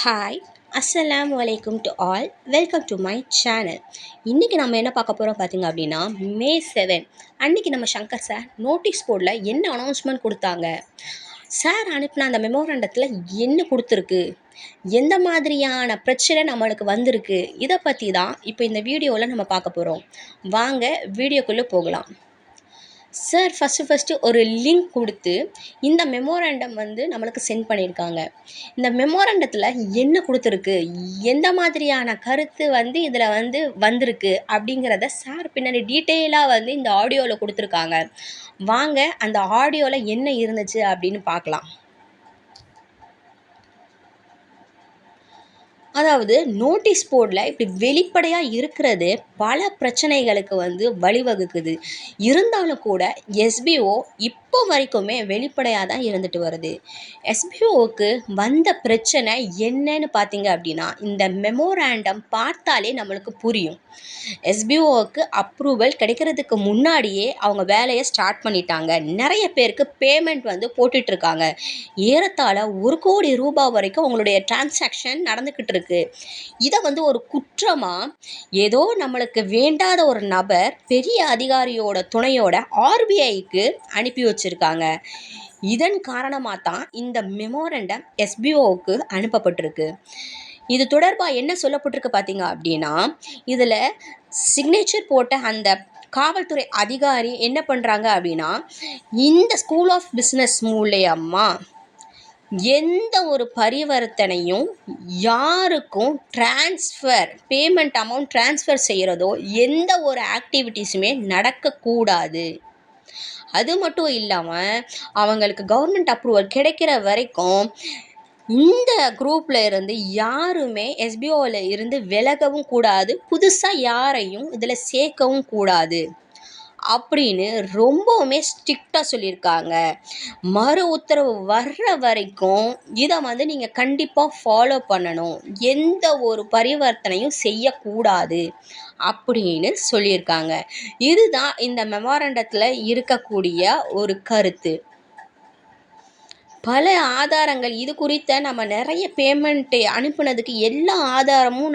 Hi அஸ்ஸலாமு அலைக்கும் to all welcome to my channel. இன்றைக்கி நம்ம என்ன பார்க்க போகிறோம் பார்த்திங்க அப்படின்னா, மே 7 அன்றைக்கி நம்ம சங்கர் சார் நோட்டீஸ் போர்டில் என்ன அனௌன்ஸ்மெண்ட் கொடுத்தாங்க, சார் அனுப்பின அந்த மெமோரண்டத்தில் என்ன கொடுத்துருக்கு, எந்த மாதிரியான பிரச்சனை நம்மளுக்கு வந்திருக்கு, இதை பற்றி தான் இப்போ இந்த வீடியோவில் நம்ம பார்க்க போகிறோம். வாங்க வீடியோக்குள்ளே போகலாம். சார் ஃபஸ்ட்டு ஒரு லிங்க் கொடுத்து இந்த மெமோரண்டம் நம்மளுக்கு சென்ட் பண்ணியிருக்காங்க. இந்த மெமோரண்டத்தில் என்ன கொடுத்துருக்கு, எந்த மாதிரியான கருத்து இதில் வந்திருக்கு அப்படிங்கிறத சார் பின்னாடி டீட்டெயிலாக இந்த ஆடியோவில் கொடுத்துருக்காங்க. வாங்க அந்த ஆடியோவில் என்ன இருந்துச்சு அப்படின்னு பார்க்கலாம். அதாவது நோட்டீஸ் போர்டில் இப்படி வெளிப்படையாக இருக்கிறது பல பிரச்சனைகளுக்கு வழிவகுக்குது. இருந்தாலும் கூட எஸ்பிஓ இப்போ வரைக்குமே வெளிப்படையாக தான் இருந்துட்டு வருது. எஸ்பிஓவுக்கு வந்த பிரச்சனை என்னன்னு பார்த்தீங்க அப்படின்னா, இந்த மெமோராண்டம் பார்த்தாலே நம்மளுக்கு புரியும். எஸ்பிஓவுக்கு அப்ரூவல் கிடைக்கிறதுக்கு முன்னாடியே அவங்க வேலையை ஸ்டார்ட் பண்ணிட்டாங்க. நிறைய பேருக்கு பேமெண்ட் போட்டுட்ருக்காங்க. ஏறத்தாழ 1 கோடி ரூபாய் வரைக்கும் அவங்களுடைய டிரான்சாக்ஷன் நடந்துக்கிட்டு இருக்கு. இதை ஒரு குற்றமாக ஏதோ நம்மளுக்கு வேண்டாத ஒரு நபர் பெரிய அதிகாரியோட துணையோட ஆர்பிஐக்கு அனுப்பி வச்சிருக்காங்க. இதன் காரணமாக தான் இந்த மெமோரண்டம் எஸ்பிஓவுக்கு அனுப்பப்பட்டிருக்கு. இது தொடர்பாக என்ன சொல்லப்பட்டிருக்கு பார்த்தீங்க அப்படின்னா, இதில் சிக்னேச்சர் போட்ட அந்த காவல்துறை அதிகாரி என்ன பண்ணுறாங்க அப்படின்னா, இந்த ஸ்கூல் ஆஃப் பிஸ்னஸ் மூலயமா எந்த ஒரு பரிவர்த்தனையும் யாருக்கும் பேமெண்ட் அமௌண்ட் ட்ரான்ஸ்ஃபர் செய்கிறதோ எந்த ஒரு ஆக்டிவிட்டீஸுமே நடக்கக்கூடாது. அது மட்டும் இல்லாமல் அவங்களுக்கு கவர்மெண்ட் அப்ரூவல் கிடைக்கிற வரைக்கும் இந்த குரூப்பில் இருந்து யாருமே எஸ்பிஓவில் இருந்து விலகவும் கூடாது, புதுசாக யாரையும் இதில் சேர்க்கவும் கூடாது அப்படின்னு ரொம்பவுமே ஸ்ட்ரிக்டாக சொல்லியிருக்காங்க. மறு உத்தரவு வர்ற வரைக்கும் இதை நீங்கள் கண்டிப்பாக ஃபாலோ பண்ணணும், எந்த ஒரு பரிவர்த்தனையும் செய்யக்கூடாது அப்படின்னு சொல்லியிருக்காங்க. இதுதான் இந்த மெமோரண்டத்தில் இருக்கக்கூடிய ஒரு கருத்து. பல ஆதாரங்கள் இது குறித்த நம்ம நிறைய பேமெண்ட்டு அனுப்புனதுக்கு எல்லா ஆதாரமும்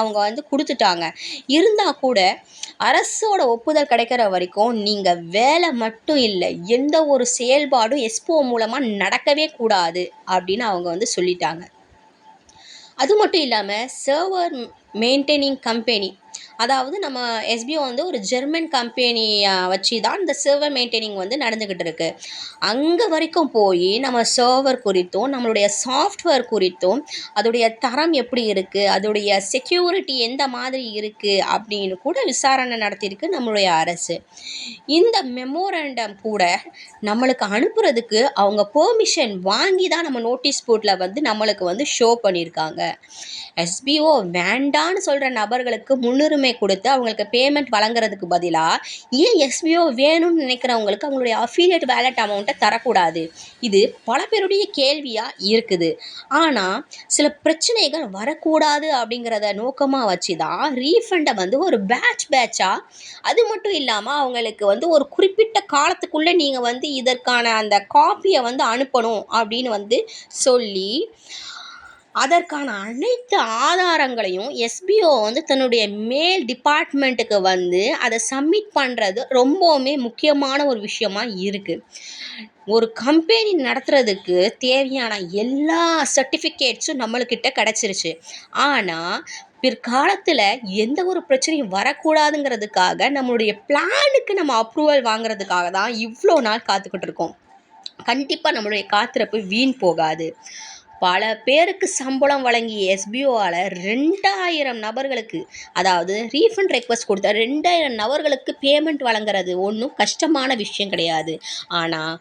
அவங்க கொடுத்துட்டாங்க. இருந்தால் கூட அரசோட ஒப்புதல் கிடைக்கிற வரைக்கும் நீங்கள் வேலை மட்டும் இல்லை, எந்த ஒரு செயல்பாடும் எஸ்பிஓ மூலமாக நடக்கவே கூடாது அப்படின்னு அவங்க சொல்லிட்டாங்க. அது மட்டும் இல்லாமல் சர்வர் மெயின்டைனிங் கம்பெனி, அதாவது நம்ம எஸ்பிஓ ஒரு ஜெர்மன் கம்பெனியை வச்சு தான் இந்த சர்வர் மெயின்டைனிங் நடந்துக்கிட்டு இருக்கு. அங்கே வரைக்கும் போய் நம்ம சர்வர் குறித்தும் நம்மளுடைய சாஃப்ட்வேர் குறித்தும் அதோடைய தரம் எப்படி இருக்குது, அதோடைய செக்யூரிட்டி எந்த மாதிரி இருக்குது அப்படின்னு கூட விசாரணை நடத்தியிருக்கு நம்மளுடைய அரசு. இந்த மெமோரண்டம் கூட நம்மளுக்கு அனுப்புறதுக்கு அவங்க பெர்மிஷன் வாங்கி தான் நம்ம நோட்டீஸ் போர்டில் நம்மளுக்கு ஷோ பண்ணியிருக்காங்க. எஸ்பிஓ வேண்டான்னு சொல்கிற நபர்களுக்கு முன்னுரிமை கொடுத்து அவங்களுக்கு பேமெண்ட் வழங்குறதுக்கு பதிலாக ஏன் எஸ்பிஓ வேணும்னு நினைக்கிறவங்களுக்கு அவங்களுடைய அஃபிலியேட் வேலட் அமௌண்ட்டை தரக்கூடாது? இது பல பேருடைய கேள்வியாக இருக்குது. ஆனால் சில பிரச்சனைகள் வரக்கூடாது அப்படிங்கிறத நோக்கமாக வச்சு தான் ரீஃபண்டை ஒரு பேட்சாக, அது மட்டும் இல்லாமல் அவங்களுக்கு ஒரு குறிப்பிட்ட காலத்துக்குள்ளே நீங்கள் இதற்கான அந்த காப்பியை அனுப்பணும் அப்படின்னு சொல்லி அதற்கான அனைத்து ஆதாரங்களையும் எஸ்பிஓ தன்னுடைய மேல் டிபார்ட்மெண்ட்டுக்கு அதை சப்மிட் பண்ணுறது ரொம்பவுமே முக்கியமான ஒரு விஷயமா இருக்குது. ஒரு கம்பெனி நடத்துறதுக்கு தேவையான எல்லா சர்டிஃபிகேட்ஸும் நம்மளுக்கிட்ட கிடச்சிருச்சு. ஆனால் பிற்காலத்தில் எந்த ஒரு பிரச்சனையும் வரக்கூடாதுங்கிறதுக்காக நம்மளுடைய பிளானுக்கு நம்ம அப்ரூவல் வாங்குறதுக்காக தான் இவ்வளோ நாள் காத்துக்கிட்டு இருக்கோம். கண்டிப்பாக நம்மளுடைய காத்திருப்பு வீண் போகாது. பல பேருக்கு சம்பளம் வழங்கிய எஸ்பிஓவால் 2000 நபர்களுக்கு, அதாவது ரீஃபண்ட் ரெக்வஸ்ட் கொடுத்த 2000 நபர்களுக்கு பேமெண்ட் வழங்குறது ஒன்றும் கஷ்டமான விஷயம் கிடையாது. ஆனால்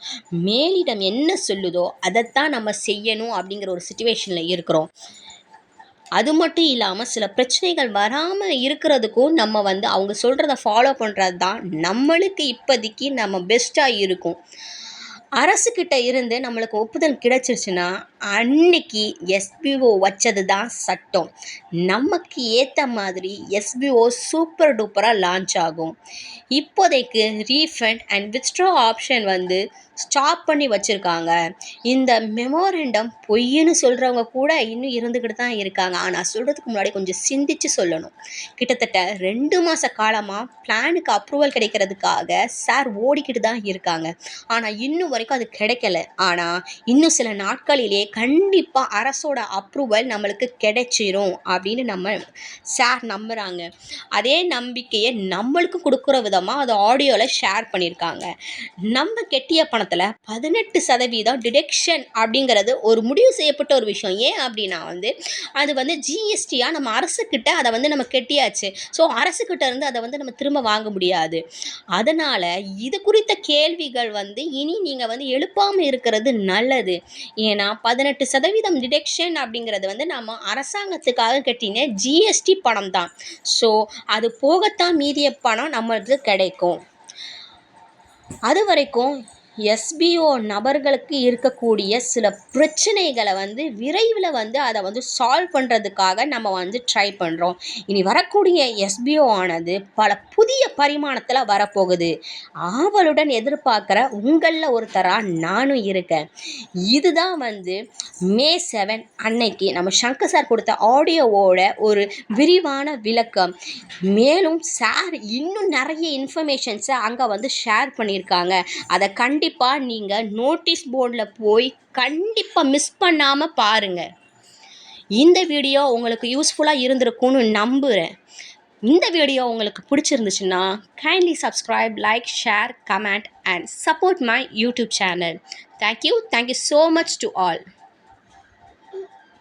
மேலிடம் என்ன சொல்லுதோ அதைத்தான் நம்ம செய்யணும் அப்படிங்கிற ஒரு சிச்சுவேஷனில் இருக்கிறோம். அது மட்டும் இல்லாமல் சில பிரச்சனைகள் வராமல் இருக்கிறதுக்கும் நம்ம அவங்க சொல்கிறத ஃபாலோ பண்ணுறது தான் நம்மளுக்கு இப்போதைக்கு நம்ம பெஸ்ட்டாக இருக்கும். அரசுக்கிட்ட இருந்து நம்மளுக்கு ஒப்புதல் கிடைச்சிருச்சுன்னா அன்னைக்கு எஸ்பிஓ வச்சது தான் சட்டம். நமக்கு ஏற்ற மாதிரி எஸ்பிஓ சூப்பர் டூப்பராக லான்ச் ஆகும். இப்போதைக்கு ரீஃபண்ட் அண்ட் வித்ட்ரா ஆப்ஷன் வந்து ஸ்டாப் பண்ணி வச்சுருக்காங்க. இந்த மெமோரண்டம் பொய்ன்னு சொல்கிறவங்க கூட இன்னும் இருந்துக்கிட்டு தான் இருக்காங்க. ஆனால் சொல்கிறதுக்கு முன்னாடி கொஞ்சம் சிந்திச்சு சொல்லணும். கிட்டத்தட்ட 2 மாத காலமாக பிளானுக்கு அப்ரூவல் கிடைக்கிறதுக்காக சார் ஓடிக்கிட்டு தான் இருக்காங்க. ஆனால் இன்னும் வரைக்கும் அது கிடைக்கல. ஆனால் இன்னும் சில நாட்களிலே கண்டிப்பாக அரசோட அப்ரூவல் நம்மளுக்கு கிடைச்சிரும் அப்படின்னு நம்ம சார் நம்புகிறாங்க. அதே நம்பிக்கையை நம்மளுக்கும் கொடுக்குற விதமாக அதை ஆடியோவில் ஷேர் பண்ணியிருக்காங்க. நம்ம கெட்டிய பணத்தில் 18% டிடெக்ஷன் அப்படிங்கிறது ஒரு முடிவு செய்யப்பட்ட ஒரு விஷயம். ஏன் அப்படின்னா அது ஜிஎஸ்டியாக நம்ம அரசுக்கிட்ட அதை நம்ம கெட்டியாச்சு. ஸோ அரசுக்கிட்ட இருந்து அதை நம்ம திரும்ப வாங்க முடியாது. அதனால் இது குறித்த கேள்விகள் இனி நீங்கள் எழுப்பாமல் இருக்கிறது நல்லது. ஏன்னா 18% டிடெக்ஷன் அப்படிங்கிறது நம்ம அரசாங்கத்துக்காக கட்டின ஜிஎஸ்டி பணம் தான். ஸோ அது போகத்தான் மீதிய பணம் நம்மளுக்கு கிடைக்கும். அது வரைக்கும் எஸ்பிஓ நபர்களுக்கு இருக்கக்கூடிய சில பிரச்சனைகளை விரைவில் அதை சால்வ் பண்ணுறதுக்காக நம்ம ட்ரை பண்ணுறோம். இனி வரக்கூடிய எஸ்பிஓ ஆனது பல புதிய பரிமாணத்தில் வரப்போகுது. ஆவலுடன் எதிர்பார்க்குற உங்களில் ஒருத்தராக நானும் இருக்கேன். இதுதான் May 7 அன்னைக்கு நம்ம சங்கர் சார் கொடுத்த ஆடியோவோட ஒரு விரிவான விளக்கம். மேலும் சார் இன்னும் நிறைய இன்ஃபர்மேஷன்ஸை அங்கே ஷேர் பண்ணியிருக்காங்க. அதை கண்டிப்பாக நீங்கள் நோட்டீஸ் போர்டில் போய் கண்டிப்பாக மிஸ் பண்ணாமல் பாருங்கள். இந்த வீடியோ உங்களுக்கு யூஸ்ஃபுல்லாக இருந்திருக்கும்னு நம்புகிறேன். இந்த வீடியோ உங்களுக்கு பிடிச்சிருந்துச்சுன்னா kindly subscribe, like, share, comment and support my YouTube channel. Thank you so much to all.